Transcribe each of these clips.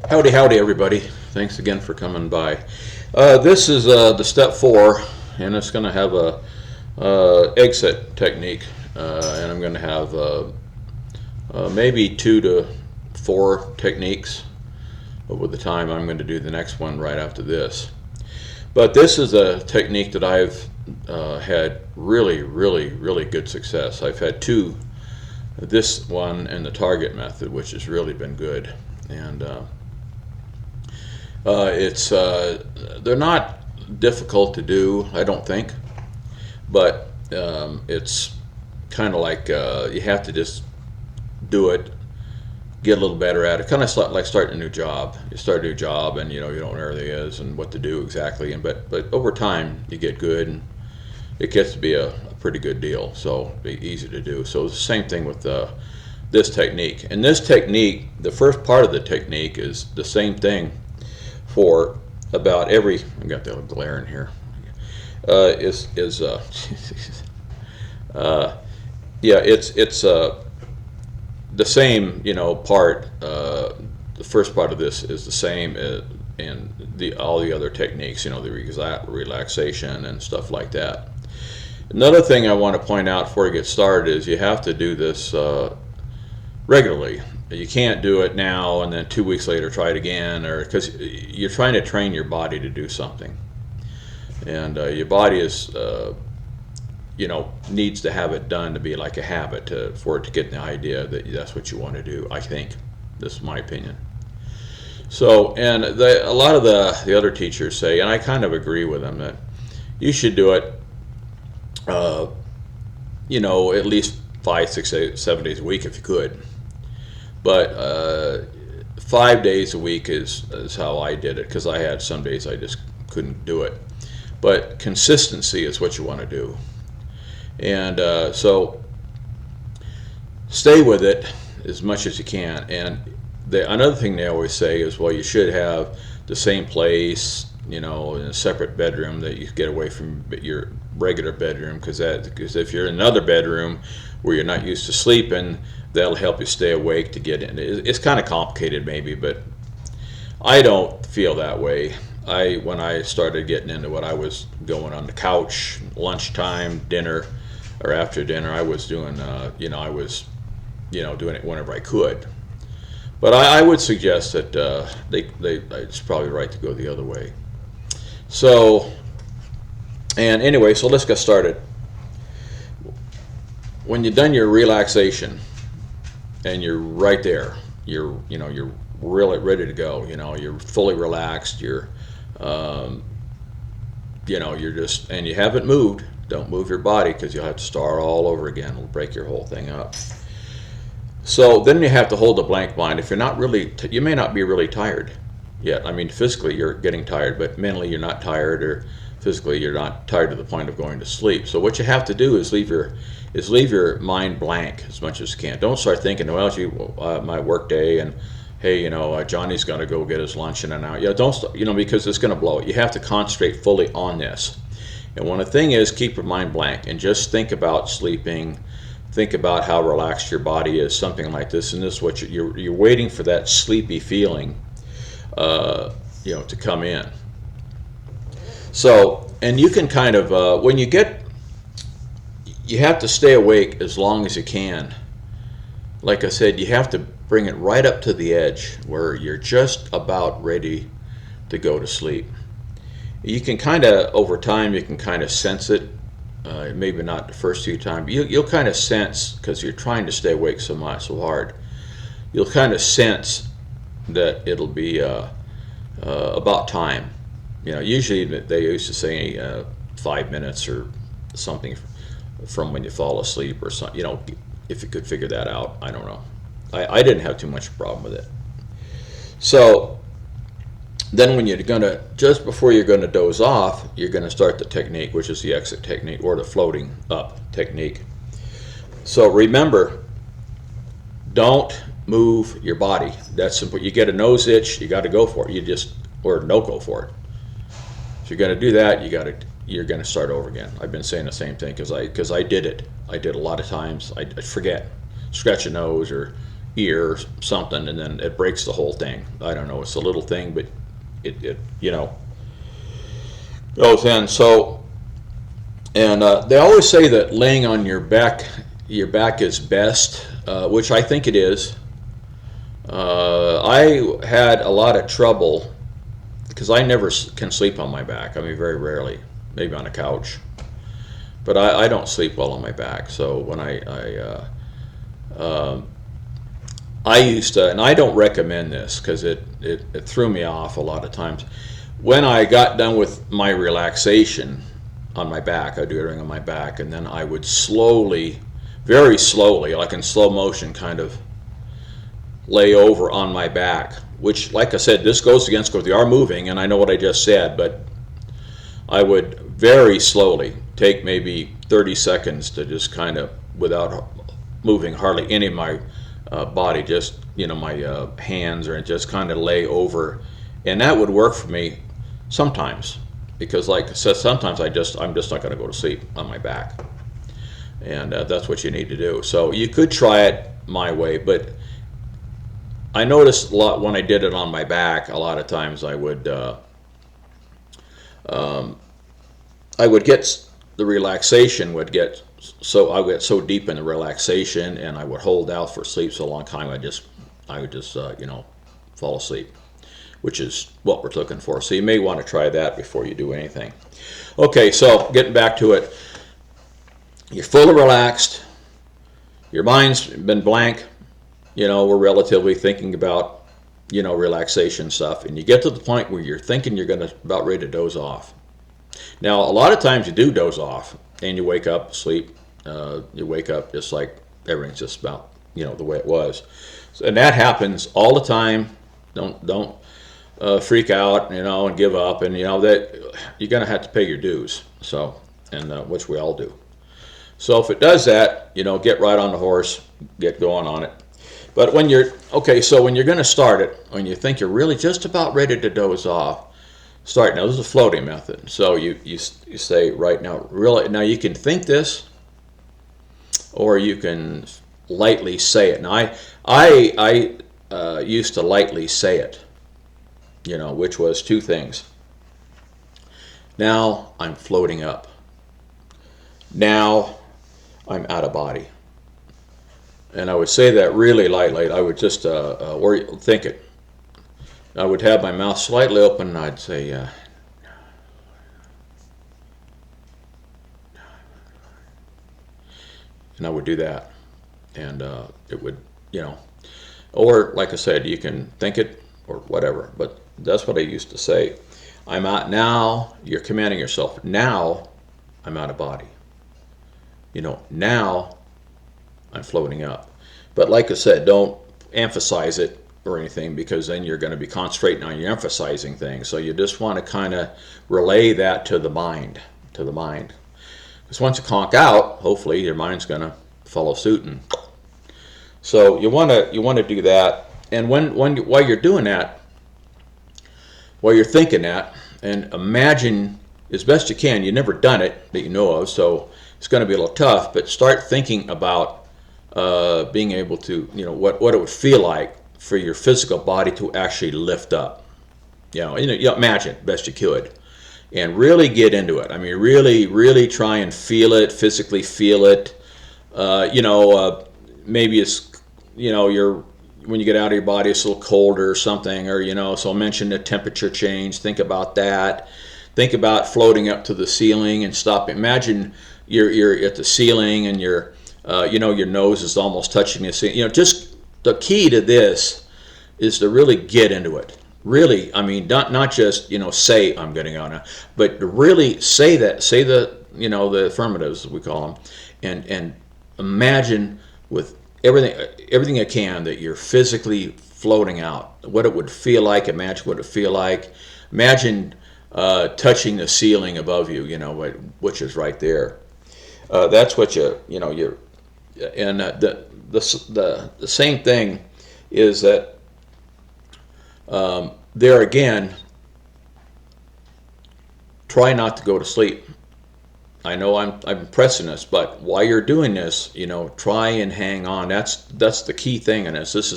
Howdy, howdy, everybody. Thanks again for coming by. This is the step 4, and it's going to have a exit technique, and I'm going to have maybe 2 to 4 techniques over the time. I'm going to do the next one right after this. But this is a technique that I've had really good success. I've had 2, this one and the target method, which has really been good. And they're not difficult to do, I don't think, but it's kind of like you have to just do it, get a little better at it. Kind of like starting a new job. You start a new job, and you don't know where everything is and what to do exactly. And but over time, you get good, and it gets to be a pretty good deal. So be easy to do. So it's the same thing with this technique. And this technique, the first part of the technique is the same thing for about every. I've got the glare in here. Yeah, it's the same part. The first part of this is the same in all the other techniques. The relaxation and stuff like that. Another thing I want to point out before you get started is you have to do this regularly. You can't do it now and then 2 weeks later try it again, or because you're trying to train your body to do something, and your body is needs to have it done to be like a habit for it to get the idea that that's what you want to do. I think this is my opinion. So, and a lot of the other teachers say, and I kind of agree with them, that you should do it at least 5, 6, 8, 7 days a week if you could. But 5 days a week is how I did it, because I had some days I just couldn't do it. But consistency is what you want to do. And so stay with it as much as you can. And another thing they always say is, well, you should have the same place, in a separate bedroom that you get away from your regular bedroom, because if you're in another bedroom where you're not used to sleeping, that'll help you stay awake to get in. It's kind of complicated maybe, but I don't feel that way. When I started getting into it, I was going on the couch, lunchtime, dinner, or after dinner. I was doing, doing it whenever I could. But I would suggest that it's probably right to go the other way. So, and anyway, so let's get started. When you've done your relaxation and you're right there, you're really ready to go. You're fully relaxed. You're just, and you haven't moved. Don't move your body, because you'll have to start all over again. It'll break your whole thing up. So then you have to hold a blank mind. If you're not really, you may not be really tired yet. I mean, physically you're getting tired, but mentally you're not tired, or physically you're not tired to the point of going to sleep. So what you have to do is leave your mind blank as much as you can. Don't start thinking, well, my work day, and hey, Johnny's going to go get his lunch in an hour. Yeah, don't start, because it's going to blow it. You have to concentrate fully on this. And one of the thing is, keep your mind blank and just think about sleeping. Think about how relaxed your body is, something like this. And this is what you're waiting for, that sleepy feeling, to come in. So, and you can kind of, you have to stay awake as long as you can. Like I said, you have to bring it right up to the edge where you're just about ready to go to sleep. You can kind of, over time, you can kind of sense it. Maybe not the first few times. You'll kind of sense, because you're trying to stay awake so hard, you'll kind of sense that it'll be about time. Usually they used to say 5 minutes or something from when you fall asleep or something. If you could figure that out, I don't know. I didn't have too much problem with it. So then when just before you're going to doze off, you're going to start the technique, which is the exit technique, or the floating up technique. So remember, don't move your body. That's simple. You get a nose itch, you got to go for it. Or don't go for it. If you're going to do that, you're going to start over again. I've been saying the same thing because I did it. I did a lot of times. I forget, scratch a nose, or ear or something, and then it breaks the whole thing. I don't know. It's a little thing, but it goes in. So, and they always say that laying on your back is best, which I think it is. I had a lot of trouble because I never can sleep on my back. I mean, very rarely, maybe on a couch, but I don't sleep well on my back. So when I used to, and I don't recommend this because it threw me off a lot of times. When I got done with my relaxation on my back, I'd do everything on my back, and then I would slowly, very slowly, like in slow motion, kind of lay over on my back, which, like I said, this goes against, because they are moving, and I know what I just said, but I would very slowly take maybe 30 seconds to just kind of, without moving hardly any of my body, just, my hands, or just kind of lay over, and that would work for me sometimes, because like I said, sometimes I'm just not going to go to sleep on my back, and that's what you need to do. So you could try it my way, but I noticed a lot when I did it on my back. A lot of times I would get the relaxation would get so I would get so deep in the relaxation, and I would hold out for sleep so long time I would just fall asleep, which is what we're looking for. So you may want to try that before you do anything. Okay, so getting back to it, you're fully relaxed, your mind's been blank. We're relatively thinking about, relaxation stuff, and you get to the point where you're thinking you're about ready to doze off. Now, a lot of times you do doze off, and you wake up, sleep. You wake up just like everything's just about, the way it was. So, and that happens all the time. Don't freak out, and give up, and that you're going to have to pay your dues. So, and which we all do. So if it does that, get right on the horse, get going on it. But when you're when you're going to start it, when you think you're really just about ready to doze off, start. Now, this is a floating method. So you say right now, really, now you can think this, or you can lightly say it. Now, I used to lightly say it, which was two things. Now I'm floating up. Now I'm out of body. And I would say that really lightly. I would just or think it. I would have my mouth slightly open, and I'd say, and I would do that, and it would, or like I said, you can think it or whatever. But that's what I used to say. I'm out now. You're commanding yourself. Now I'm out of body. Now I'm floating up. But like I said, don't emphasize it or anything, because then you're going to be concentrating on your emphasizing things. So you just want to kind of relay that to the mind, Because once you conk out, hopefully your mind's going to follow suit. And so you want to do that. And while you're doing that, while you're thinking that, and imagine as best you can, you've never done it that you know of, so it's going to be a little tough, but start thinking about being able to, what it would feel like for your physical body to actually lift up. Imagine best you could, and really get into it. I mean, really try and feel it, physically feel it. Maybe it's, when you get out of your body, it's a little colder or something, or, so mention the temperature change. Think about that. Think about floating up to the ceiling and stop. Imagine you're at the ceiling, and your nose is almost touching the ceiling. Just the key to this is to really get into it. Really, I mean, not just, say I'm getting on it, but to really say that, say the affirmatives, we call them, and imagine with everything you can that you're physically floating out. What it would feel like. Imagine what it would feel like. Imagine touching the ceiling above you, which is right there. That's what you're, and the same thing is that there again, try not to go to sleep I know I'm pressing this, but while you're doing this, try and hang on. That's the key thing in this. This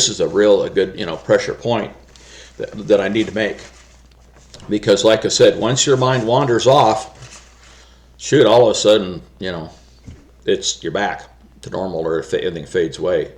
is a real good pressure point that I need to make, because like I said, once your mind wanders off, shoot, all of a sudden you're back to normal, or everything fades away.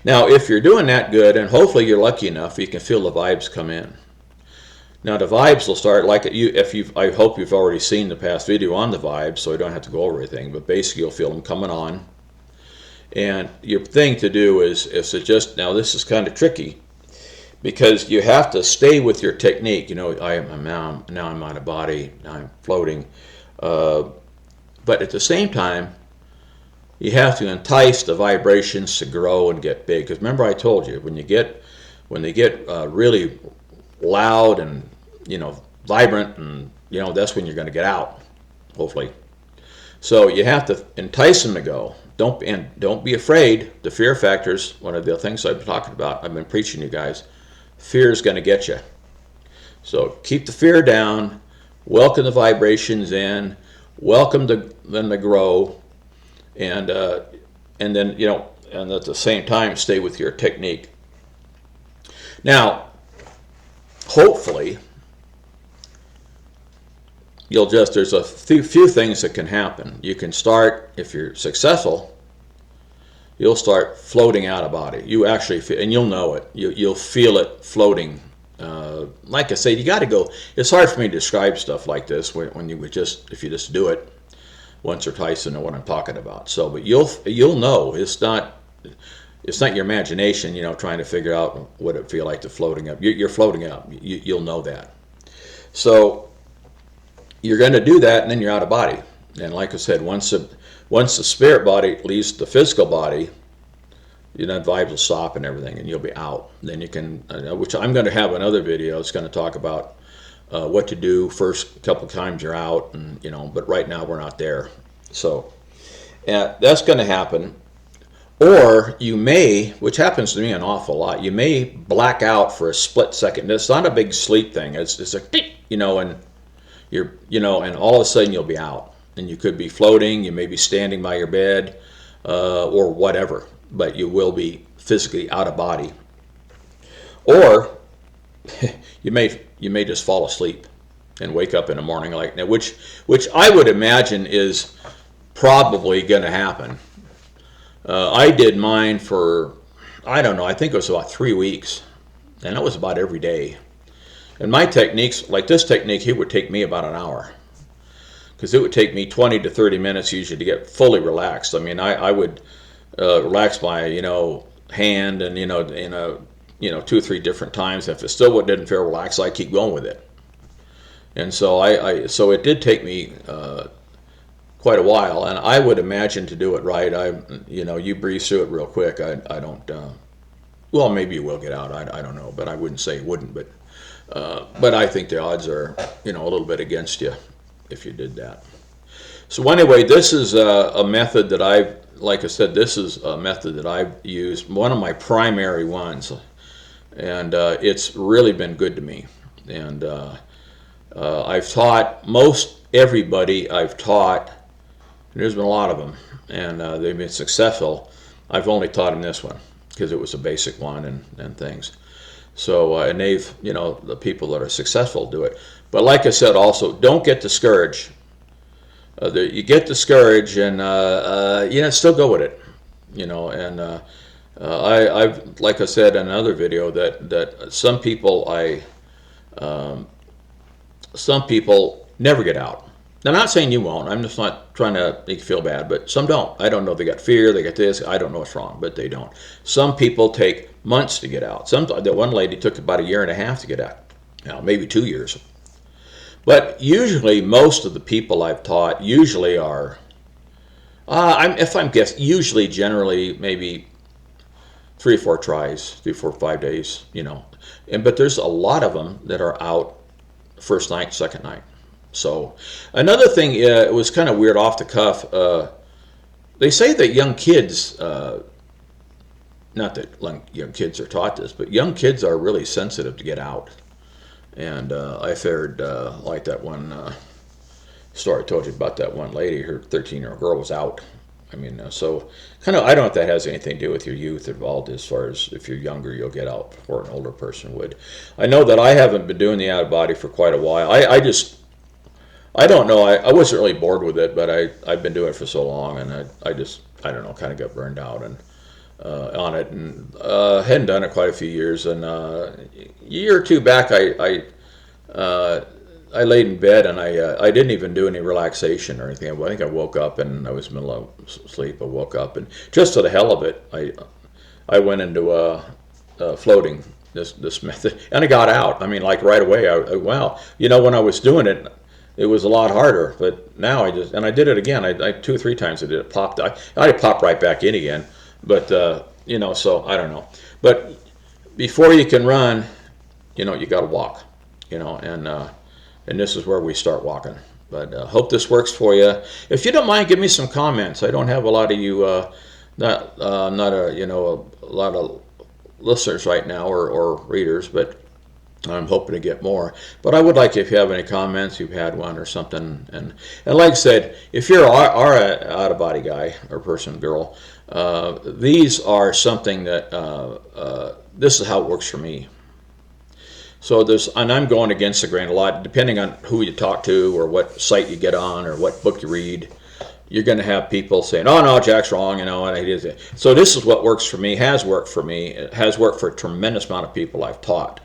Now, if you're doing that good, and hopefully you're lucky enough, you can feel the vibes come in. Now the vibes will start like I hope you've already seen the past video on the vibes, so I don't have to go over everything. But basically, you'll feel them coming on, and your thing to do is to just, now this is kind of tricky, because you have to stay with your technique. Now I'm out of body, now I'm floating, but at the same time, you have to entice the vibrations to grow and get big. Because remember, I told you, when they get really loud and vibrant, and that's when you're going to get out, hopefully. So you have to entice them to go. Don't be afraid. The fear factors, one of the things I've been talking about, I've been preaching to you guys. Fear is going to get you. So keep the fear down. Welcome the vibrations in. Welcome them to grow, and then and at the same time stay with your technique. Now, hopefully, there's a few things that can happen. You can start, if you're successful, you'll start floating out of body. You actually feel, and you'll know it. You'll feel it floating. Like I said, you got to go. It's hard for me to describe stuff like this when if you just do it once or twice, and know what I'm talking about. So, but you'll know. It's not your imagination, trying to figure out what it feel like to floating up. You're floating up. You'll know that. So you're going to do that, and then you're out of body. And like I said, once the spirit body leaves the physical body, vibes will stop and everything, and you'll be out. Then you can, which I'm going to have another video. It's going to talk about what to do first couple times you're out, and but right now we're not there. So that's going to happen. Or you may, which happens to me an awful lot, you may black out for a split second. It's not a big sleep thing. It's a and you're and all of a sudden you'll be out, and you could be floating. You may be standing by your bed, or whatever, but you will be physically out of body. Or you may just fall asleep and wake up in the morning like that, which I would imagine is probably going to happen. I did mine for, I don't know, I think it was about 3 weeks, and that was about every day. And my techniques, like this technique, it would take me about an hour, because it would take me 20 to 30 minutes usually to get fully relaxed. I mean, I would relax my hand, and 2 or 3 different times. If it still didn't feel relaxed, I keep going with it. And so so it did take me quite a while, and I would imagine, to do it right, you breeze through it real quick. I don't, well, maybe you will get out, I don't know, but I wouldn't say it wouldn't, but I think the odds are, a little bit against you if you did that. So anyway, this is a method that like I said, this is a method that I've used, one of my primary ones, and it's really been good to me. And I've taught most everybody I've taught. There's been a lot of them, and they've been successful. I've only taught them this one because it was a basic one and things. So, and they've, the people that are successful do it. But like I said, also, don't get discouraged. You get discouraged, and still go with it. And I've, like I said in another video, that some people never get out. Now, I'm not saying you won't. I'm just not trying to make you feel bad, but some don't. I don't know. They got fear. They got this. I don't know what's wrong, but they don't. Some people take months to get out. That one lady took about 1.5 years to get out. Now, maybe 2 years. But usually, most of the people I've taught usually are, if I'm guessing, usually, generally, maybe 3 or 4 tries, 3, 4, 5 days, but there's a lot of them that are out first night, second night. So another thing, it was kind of weird off the cuff. They say that young kids, not that young kids are taught this, but young kids are really sensitive to get out. And I fared like that one story I told you about that one lady, her 13-year-old girl was out. I mean, so kind of, I don't know if that has anything to do with your youth involved, as far as if you're younger, you'll get out before an older person would. I know that I haven't been doing the out of body for quite a while. I don't know, I wasn't really bored with it, but I've been doing it for so long, and I don't know, kind of got burned out and on it, and hadn't done it quite a few years. And a year or two back, I laid in bed, and I didn't even do any relaxation or anything. I think I woke up, and I was in the middle of sleep. I woke up, and just for the hell of it, I went into floating, this method, and I got out. I mean, like right away. Wow, when I was doing it, it was a lot harder. But now I did it again. I 2 or 3 times I did it. Popped. I popped right back in again. But so I don't know. But before you can run, you got to walk. And this is where we start walking. But hope this works for you. If you don't mind, give me some comments. I don't have a lot of you, not a lot of listeners right now or readers, but I'm hoping to get more. But I would like, if you have any comments, you've had one or something. And like I said, if you're our out-of-body guy or person, girl, these are something that, this is how it works for me. So and I'm going against the grain a lot, depending on who you talk to or what site you get on or what book you read. You're going to have people saying, "Oh no, Jack's wrong," and it is. So this is what works for me, has worked for me. It has worked for a tremendous amount of people I've taught.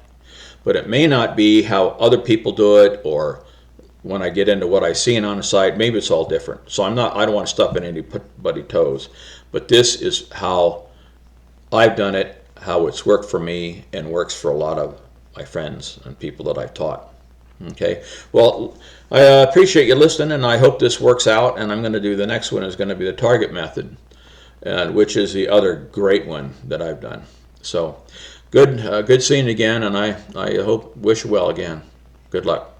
But it may not be how other people do it, or when I get into what I've seen on the site, maybe it's all different. So I don't want to step on anybody's toes. But this is how I've done it, how it's worked for me, and works for a lot of my friends and people that I've taught. Okay, well, I appreciate you listening, and I hope this works out. And I'm going to do the next one is going to be the target method, which is the other great one that I've done. So good seeing you again, and I wish you well again. Good luck.